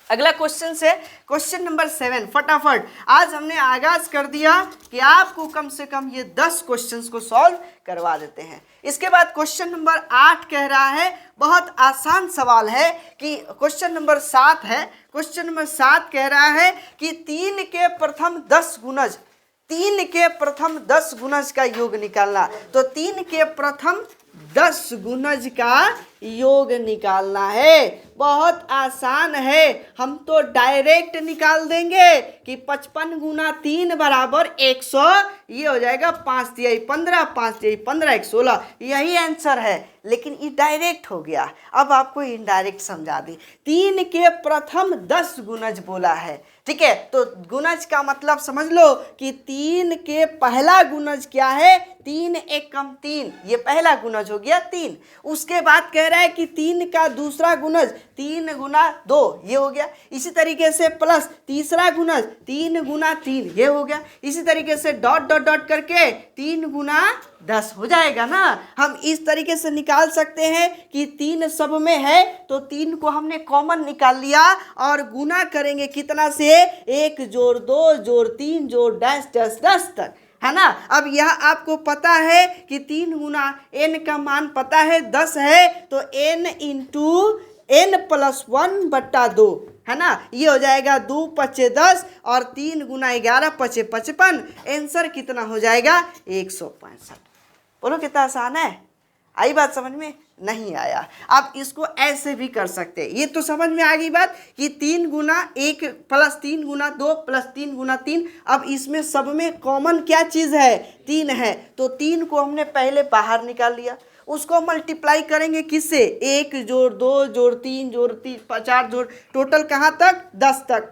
अगला क्वेश्चन है क्वेश्चन नंबर 7। फटाफट आज हमने आगाज कर दिया कि आपको कम से कम ये 10 क्वेश्चंस को सॉल्व करवा देते हैं। इसके बाद क्वेश्चन नंबर 8 कह रहा है, बहुत आसान सवाल है कि क्वेश्चन नंबर 7 है। क्वेश्चन नंबर 7 कह रहा है कि 3 के प्रथम 10 गुणज, 3 के प्रथम 10 गुणज का योग निकालना। तो 3 के प्रथम 10 गुणज का योग निकालना है, बहुत आसान है। हम तो डायरेक्ट निकाल देंगे कि 55 गुना 3 बराबर 100, ये हो जाएगा 5 तिहाई 15, 5 तिहाई 15 1 16, यही आंसर है। लेकिन ये डायरेक्ट हो गया, अब आपको इनडायरेक्ट समझा दी। 3 के प्रथम 10 गुणज बोला है, ठीक है। तो गुणज का मतलब समझ लो कि 3 के पहला गुणज क्या है, 3 1 कम 3, ये पहला गुणज हो गया 3। उसके बाद कह रहा है कि 3 का दूसरा गुणज 3 गुना 2 ये हो गया। इसी तरीके से प्लस तीसरा गुणज 3 गुना 3 ये हो गया। इसी तरीके से डॉट डॉट डॉट करके 3 गुना 10 हो जाएगा ना। हम इस तरीके से निकाल सकते हैं कि 3 सब में है तो 3 को हमने कॉमन निकाल लिया और गुना करेंगे कितना से 1 जोड़ 2 जोड़ 3 जोड़ डैश डैश 10 तक, है ना। अब यह आपको पता है कि 3 गुना n का मान पता है 10 है तो n इंटू n प्लस 1/2 है ना। ये हो जाएगा 2 पचे 10 और 3 गुना 11 पचे 55। आंसर कितना हो जाएगा 165। बोलो कितना आसान है। आई बात समझ में? नहीं आया। आप इसको ऐसे भी कर सकते हैं। ये तो समझ में आ गई बात कि 3 गुना 1 प्लस 3 गुना 2 प्लस 3 गुना 3। अब इसमें सब में कॉमन क्या चीज़ है 3 है तो 3 को हमने पहले बाहर निकाल लिया। उसको मल्टीप्लाई करेंगे किससे 1 जोड़ 2 जोड़ 3 जोड़ 4 जोड़ टोटल कहाँ तक 10 तक।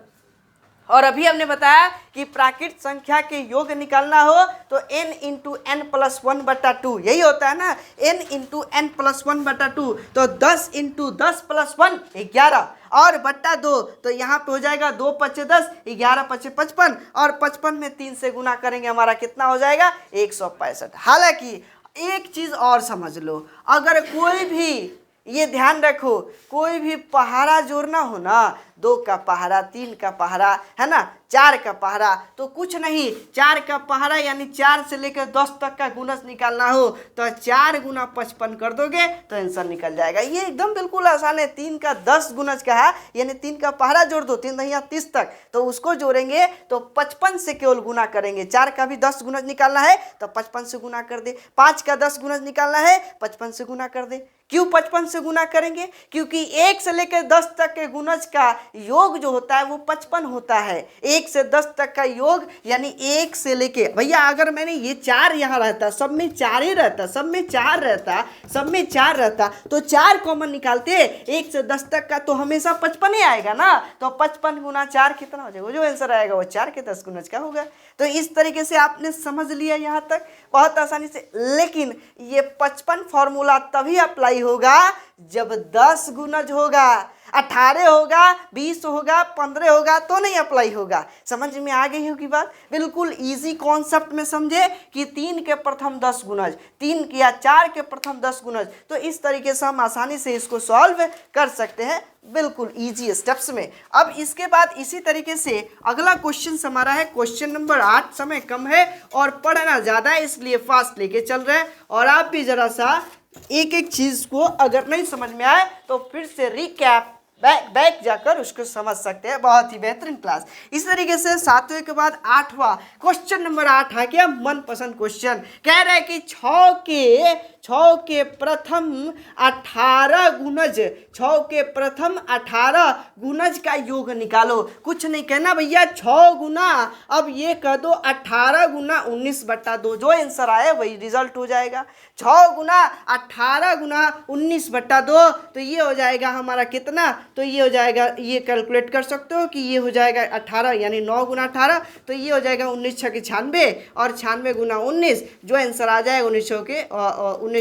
और अभी हमने बताया कि प्राकृत संख्या के योग निकालना हो तो n इंटू एन प्लस 1/2 यही होता है ना। n इंटू एन प्लस 1/2 तो 10 इंटू 10 प्लस 1 11 और बट्टा 2 तो यहाँ पे हो जाएगा 2 पचे 10 11 पचे 55 और 55 में 3 से गुना करेंगे हमारा कितना हो जाएगा 165। हालांकि एक चीज़ और समझ लो, अगर कोई भी ये ध्यान रखो कोई भी पहाड़ा जोड़ना हो ना 2 का पहाड़ा 3 का पहाड़ा है ना 4 का पहाड़ा तो कुछ नहीं 4 का पहाड़ा यानी 4 से लेकर 10 तक का गुणज निकालना हो तो 4 गुना 55 कर दोगे तो आंसर निकल जाएगा। ये एकदम बिल्कुल आसान है। 3 का 10 गुणज का है यानी 3 का पहाड़ा जोड़ दो 3 दहिया 30 तक तो उसको जोड़ेंगे तो 55 से केवल गुना करेंगे। 4 का भी 10 गुणज निकालना है तो 55 से गुना कर दे। 5 का 10 गुणज निकालना है 55 से गुना कर दे। क्यों 55 से गुना करेंगे? क्योंकि 1 से लेकर 10 तक के गुणज का योग जो होता है वो 55 होता है। 1 से 10 तक का योग यानी 1 से लेके भैया अगर मैंने ये 4 यहाँ रहता सब में 4 ही रहता सब में 4 रहता सब में 4 रहता तो 4 कॉमन निकालते 1 से 10 तक का तो हमेशा 55 ही आएगा ना। तो 55 गुना 4 कितना हो जाएगा? जो आंसर आएगा वो 4 के 10 गुणज का होगा। तो इस तरीके से आपने समझ लिया यहाँ तक बहुत आसानी से। लेकिन ये 55 फॉर्मूला तभी अप्लाई होगा जब 10 गुणज होगा, 18 होगा, 20 होगा, 15 होगा तो नहीं अप्लाई होगा। समझ में आ गई होगी बात? बिल्कुल इजी कॉन्सेप्ट में समझे कि 3 के प्रथम 10 गुणज 3 या 4 के प्रथम 10 गुणज। तो इस तरीके से हम आसानी से इसको सॉल्व कर सकते हैं बिल्कुल इजी स्टेप्स में। अब इसके बाद इसी तरीके से अगला क्वेश्चन हमारा है क्वेश्चन नंबर 8। समय कम है और पढ़ना ज़्यादा है इसलिए फास्ट लेके चल रहे हैं और आप भी ज़रा सा एक एक चीज़ को अगर नहीं समझ में आए तो फिर से रिकैप बैक जाकर उसको समझ सकते हैं। बहुत ही बेहतरीन क्लास। इस तरीके से 7वें के बाद 8वां क्वेश्चन नंबर 8 है क्या मनपसंद क्वेश्चन। कह रहा है कि 6 के प्रथम 18 गुणज 6 के प्रथम 18 गुणज का योग निकालो। कुछ नहीं कहना भैया 6 गुना अब ये कह दो 18 गुना 19/2 जो आंसर आए वही रिजल्ट हो जाएगा। 6 गुना 18 गुना 19/2 तो ये हो जाएगा हमारा कितना? तो ये हो जाएगा ये कैलकुलेट कर सकते हो कि ये हो जाएगा 18 यानी 9 गुना 18 तो ये हो जाएगा 19 छः 96 और 96 गुना 19 जो आंसर आ जाएगा 19 के 19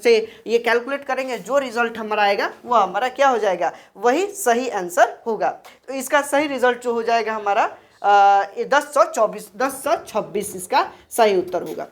से ये कैलकुलेट करेंगे जो रिजल्ट हमारा आएगा वो हमारा क्या हो जाएगा वही सही आंसर होगा। तो इसका सही रिजल्ट जो हो जाएगा हमारा 1026 इसका सही उत्तर होगा।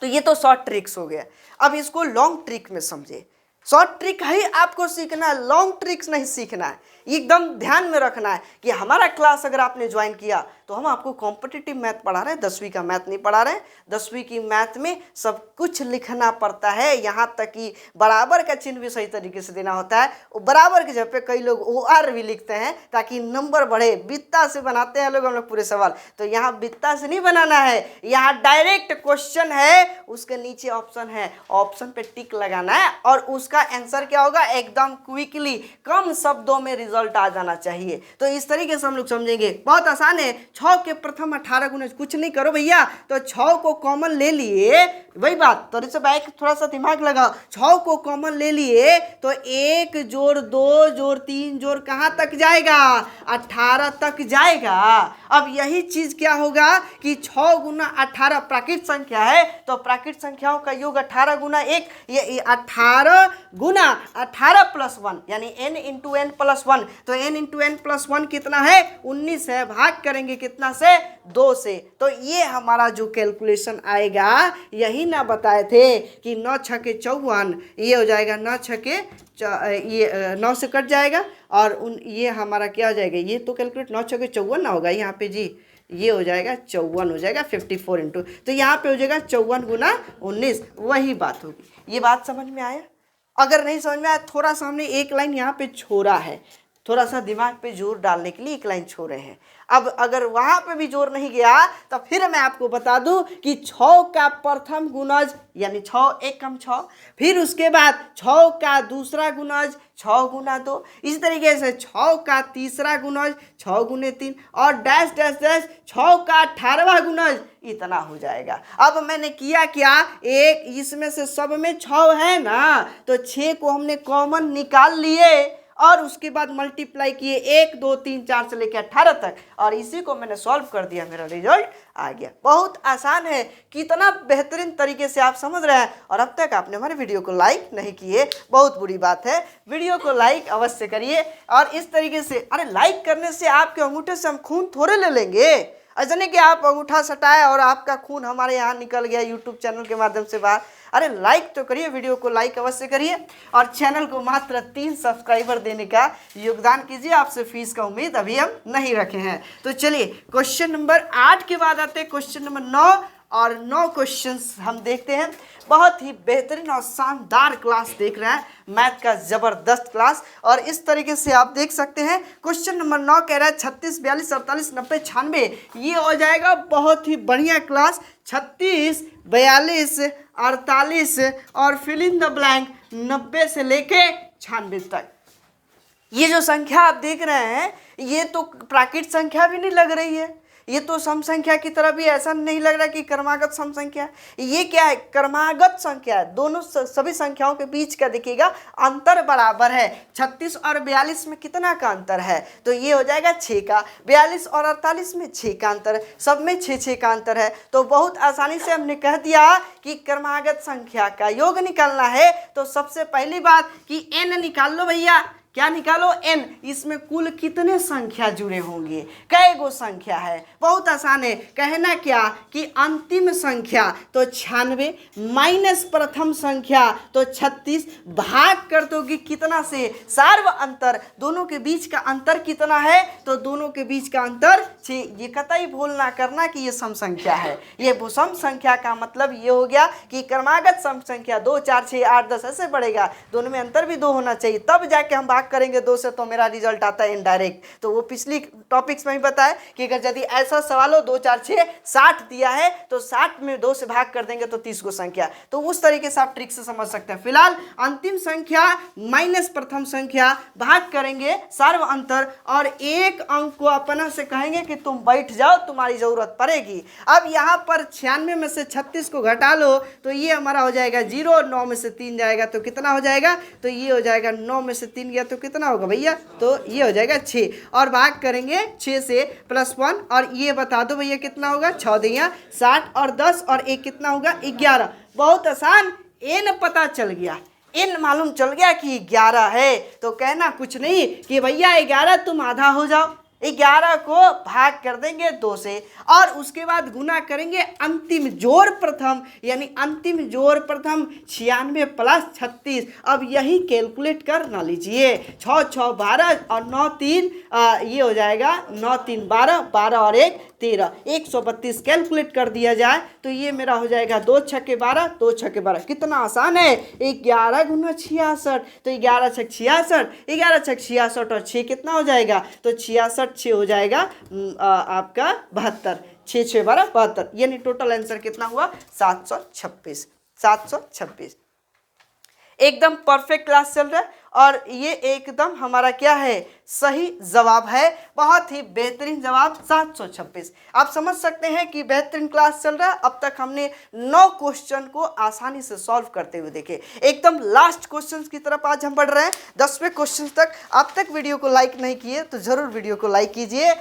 तो ये तो शॉर्ट ट्रिक्स हो गया। अब इसको लॉन्ग ट्रिक में समझे। शॉर्ट ट्रिक ही आपको सीखना है, लॉन्ग ट्रिक्स नहीं सीखना है। एकदम ध्यान में रखना है कि हमारा क्लास अगर आपने ज्वाइन किया तो हम आपको कॉम्पिटिटिव मैथ पढ़ा रहे हैं, 10वीं का मैथ नहीं पढ़ा रहे हैं। 10वीं की मैथ में सब कुछ लिखना पड़ता है, यहाँ तक कि बराबर का चिन्ह भी सही तरीके से देना होता है। बराबर के जगह पे कई लोग OR भी लिखते हैं ताकि नंबर बढ़े। बित्ता से बनाते हैं लोग हम लोग पूरे सवाल, तो यहाँ बित्ता से नहीं बनाना है, यहाँ डायरेक्ट क्वेश्चन है उसके नीचे ऑप्शन है, ऑप्शन पे टिक लगाना है और उसका आंसर क्या होगा एकदम क्विकली कम शब्दों में रिजल्ट आ जाना चाहिए। तो इस तरीके से हम लोग समझेंगे। बहुत आसान है। 6 के प्रथम 18 गुना, कुछ नहीं करो भैया, तो 6 को कॉमन ले लिए, वही बात, तो इससे बैक थोड़ा सा दिमाग लगाओ, 6 को कॉमन ले लिए तो 1 जोड़ 2 जोड़ 3 जोड़ कहाँ तक जाएगा, 18 तक जाएगा। अब यही चीज क्या होगा कि 6 गुना 18 प्राकृत संख्या है, तो प्राकृत संख्याओं का योग 18 गुना 1, ये 18 गुना 18 प्लस 1 यानी n इंटू एन प्लस 1, तो n इंटू एन प्लस 1 कितना है, 19 है, भाग करेंगे कितना से, 2 से, तो ये हमारा जो कैलकुलेशन आएगा, यही ना बताए थे कि 9 छके 54, ये हो जाएगा 9 छके, ये 9 से कट जाएगा और ये हमारा क्या हो जाएगा, ये तो कैलकुलेट 9 छके 54 ना होगा यहाँ पे जी, ये हो जाएगा 54 हो जाएगा 54 इंटू, तो यहाँ पे हो जाएगा 54 गुना 19, वही बात होगी। ये बात समझ में आया? अगर नहीं समझ में आया, थोड़ा सा हमने एक लाइन यहाँ पे छोड़ा है, थोड़ा सा दिमाग पे जोर डालने के लिए एक लाइन छोड़े हैं। अब अगर वहाँ पे भी जोर नहीं गया तो फिर मैं आपको बता दूं कि 6 का प्रथम गुणज यानी 6 1 कम 6, फिर उसके बाद 6 का दूसरा गुणज 6 गुना 2, इस तरीके से 6 का तीसरा गुणज 6 गुने 3 और डैश डैश डैश 6 का 18वां गुणज, इतना हो जाएगा। अब मैंने किया क्या, एक इसमें से सब में 6 है ना, तो 6 को हमने कॉमन निकाल लिए और उसके बाद मल्टीप्लाई किए 1 2 3 4 से लेकर 18 तक, और इसी को मैंने सॉल्व कर दिया, मेरा रिजल्ट आ गया। बहुत आसान है, कितना बेहतरीन तरीके से आप समझ रहे हैं। और अब तक आपने हमारे वीडियो को लाइक नहीं किए, बहुत बुरी बात है, वीडियो को लाइक अवश्य करिए। और इस तरीके से, अरे लाइक करने से आपके अंगूठे से हम खून थोड़े ले लेंगे, ऐसा नहीं कि आप अंगूठा सटाए और आपका खून हमारे यहाँ निकल गया यूट्यूब चैनल के माध्यम से बाहर। अरे लाइक तो करिए, वीडियो को लाइक अवश्य करिए और चैनल को मात्र 3 सब्सक्राइबर देने का योगदान कीजिए। आपसे फीस का उम्मीद अभी हम नहीं रखे हैं। तो चलिए क्वेश्चन नंबर 8 के बाद आते हैं क्वेश्चन नंबर 9, और 9 क्वेश्चंस हम देखते हैं। बहुत ही बेहतरीन और शानदार क्लास देख रहे हैं, मैथ का जबरदस्त क्लास। और इस तरीके से आप देख सकते हैं क्वेश्चन नंबर 9 कह रहा है 36 42 48 90 96, ये हो जाएगा बहुत ही बढ़िया क्लास। 36 42 48 और फिल इन द ब्लैंक 90 से लेके 96 तक। ये जो संख्या आप देख रहे हैं, ये तो प्राकृत संख्या भी नहीं लग रही है, ये तो सम संख्या की तरह भी ऐसा नहीं लग रहा कि क्रमागत सम संख्या। ये क्या है, क्रमागत संख्या है। दोनों सभी संख्याओं के बीच का देखिएगा अंतर बराबर है। 36 और 42 में कितना का अंतर है, तो ये हो जाएगा 6 का। 42 और 48 में 6 का अंतर है, सब में 6 का अंतर है। तो बहुत आसानी से हमने कह दिया कि क्रमागत संख्या का योग निकालना है, तो सबसे पहली बात कि n निकाल लो भैया। क्या निकालो, n। इसमें कुल कितने संख्या जुड़े होंगे, कई गो संख्या है, बहुत आसान है। कहना क्या कि अंतिम संख्या तो 96 माइनस प्रथम संख्या तो 36, भाग कर दोगे कितना से, सार्व अंतर, दोनों के बीच का अंतर कितना है, तो दोनों के बीच का अंतर 6। ये कतई भूल ना करना कि ये सम संख्या है। ये सम संख्या का मतलब ये हो गया कि क्रमागत सम संख्या 2 4 6 8 10 ऐसे बढ़ेगा, दोनों में अंतर भी 2 होना चाहिए, तब जाके हम भाग करेंगे 2 से, तो मेरा रिजल्ट आता है इनडायरेक्ट। तो वो पिछली टॉपिक्स में ही बताया कि अगर यदि ऐसा सवाल हो 2 4 6 60 दिया है तो 60 में 2 से भाग कर देंगे तो 30 को संख्या, तो उस तरीके से आप ट्रिक से समझ सकते हैं। फिलहाल अंतिम संख्या माइनस प्रथम संख्या, भाग करेंगे सार्व अंतर, और एक अंक को अपना से कहेंगे कि तुम बैठ जाओ, तुम्हारी जरूरत पड़ेगी। अब यहाँ पर 96 में से 36 को घटा लो तो ये हमारा हो जाएगा 0, 9 में से 3 जाएगा तो कितना हो जाएगा, तो ये हो जाएगा 9 में से 3 गया तो कितना होगा भैया, तो ये हो जाएगा 6, और भाग करेंगे 6 से +1, और ये बता दो भैया कितना होगा, 6 दिया 60 और 10 और 1 कितना होगा 11। बहुत आसान, n पता चल गया, n मालूम चल गया कि 11 है, तो कहना कुछ नहीं कि भैया 11 तुम आधा हो जाओ, 11 को भाग कर देंगे 2 से, और उसके बाद गुना करेंगे अंतिम जोड़ प्रथम, यानी अंतिम जोड़ प्रथम 96 प्लस 36। अब यही कैलकुलेट कर ना लीजिए, 6 6 12 और 9 3 ये हो जाएगा 9 3 12, 12 और 1 13, 132 कैलकुलेट कर दिया जाए तो ये मेरा हो जाएगा 2 छक्के 12, 2 छक्के 12। कितना आसान है, 11 गुना 66, तो 11 छक 66, 11 छक 66 और 6 कितना हो जाएगा, तो 66 6 हो जाएगा आपका 72, 6 6 12 72, यानी टोटल आंसर कितना हुआ 726। एकदम परफेक्ट क्लास चल रहा है और ये एकदम हमारा क्या है, सही जवाब है। बहुत ही बेहतरीन जवाब 726। आप समझ सकते हैं कि बेहतरीन क्लास चल रहा है। अब तक हमने 9 क्वेश्चन को आसानी से सॉल्व करते हुए देखे। एकदम लास्ट क्वेश्चन की तरफ आज हम बढ़ रहे हैं, 10वें क्वेश्चन तक। अब तक वीडियो को लाइक नहीं किए तो जरूर वीडियो को लाइक कीजिए,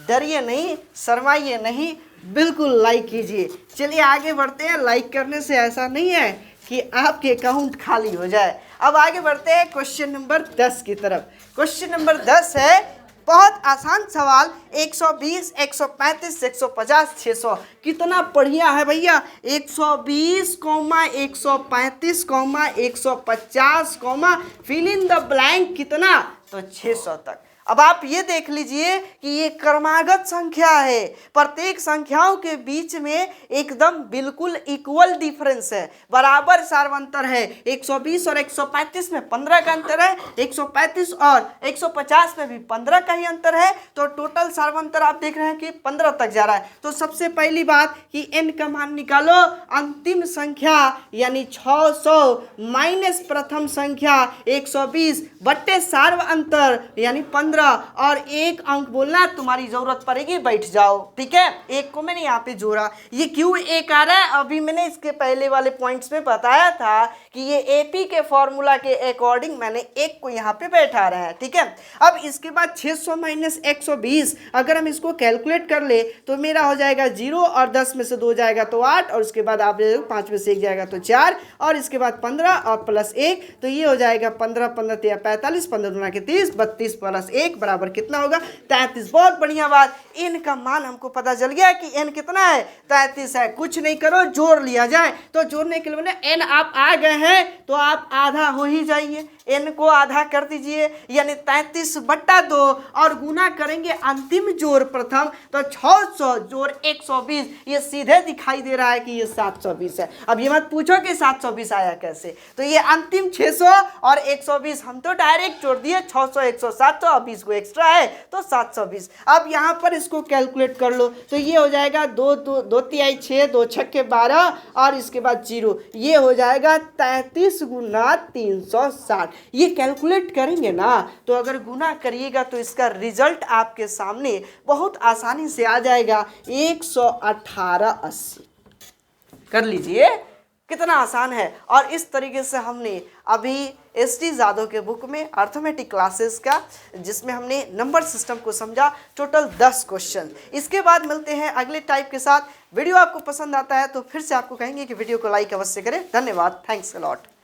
डरिए नहीं, शर्माइए नहीं, बिल्कुल लाइक कीजिए। चलिए आगे बढ़ते हैं। लाइक करने से ऐसा नहीं है कि आपके अकाउंट खाली हो जाए। अब आगे बढ़ते हैं क्वेश्चन नंबर 10 की तरफ। क्वेश्चन नंबर 10 है बहुत आसान सवाल, 120, 135, 150, 600। कितना बढ़िया है भैया, 120, 135, 150, फिल इन द ब्लैंक कितना, तो 600 तक। अब आप ये देख लीजिए कि ये क्रमागत संख्या है, प्रत्येक संख्याओं के बीच में एकदम बिल्कुल इक्वल डिफरेंस है, बराबर सार्वंतर है। 120 और 135 में 15 का अंतर है, 135 और 150 में भी 15 का ही अंतर है, तो टोटल सार्वंतर आप देख रहे हैं कि 15 तक जा रहा है। तो सबसे पहली बात कि n का मान निकालो, अंतिम संख्या यानी 600 माइनस प्रथम संख्या 120 बट्टे सार्वंतर यानी 15, और एक अंक बोलना तुम्हारी जरूरत पड़ेगी, बैठ जाओ, ठीक है। एक को मैंने यहाँ पे जोड़ा, ये क्यों एक आ रहा है, अभी मैंने इसके पहले वाले पॉइंट्स में बताया था कि ये एपी के फॉर्मूला के अकॉर्डिंग मैंने एक को यहाँ पे बैठा रहा है, ठीक है। अब इसके बाद 600 माइनस 120 अगर हम इसको कैलकुलेट कर ले तो मेरा हो जाएगा 0, और 10 में से 2 जाएगा तो 8, और उसके बाद आप 5 में से 1 जाएगा तो 4, और इसके बाद 15 और प्लस 1, तो ये हो जाएगा 15, 15 या 45, 15 गुना के 30, 32 प्लस 1 बराबर कितना होगा, 33। बहुत बढ़िया बात, n का मान हमको पता चल गया कि n कितना है, 33 है। कुछ नहीं करो, जोड़ लिया जाए। तो जोड़ने के लिए n आप आ गए हैं तो आप आधा हो ही जाइए, n को आधा कर दीजिए यानी 33 बट्टा 2, और गुना करेंगे अंतिम जोड़ प्रथम, तो 600 जोड़ 120, ये सीधे दिखाई दे रहा है कि ये 720 है। अब ये मत पूछो कि 720 आया कैसे, तो ये अंतिम 600 और 120 हम तो डायरेक्ट जोड़ दिए, 600 100 700, अब 20 को एक्स्ट्रा है तो 720। अब यहाँ पर इसको कैलकुलेट कर लो, तो ये हो जाएगा 2 तिहाई 6, 2 छक्के 12, और इसके बाद 0, ये हो जाएगा 33 गुना 360। ये कैलकुलेट करेंगे ना, तो अगर गुना करिएगा तो इसका रिजल्ट आपके सामने बहुत आसानी से आ जाएगा, 11880। कर लीजिए, कितना आसान है। और इस तरीके से हमने अभी एसटी जादव के बुक में अर्थमेटिक क्लासेस का, जिसमें हमने नंबर सिस्टम को समझा, टोटल 10 क्वेश्चन। इसके बाद मिलते हैं अगले टाइप के साथ। वीडियो आपको पसंद आता है तो फिर से आपको कहेंगे कि वीडियो को लाइक अवश्य करें। धन्यवाद, थैंक्स अ लॉट।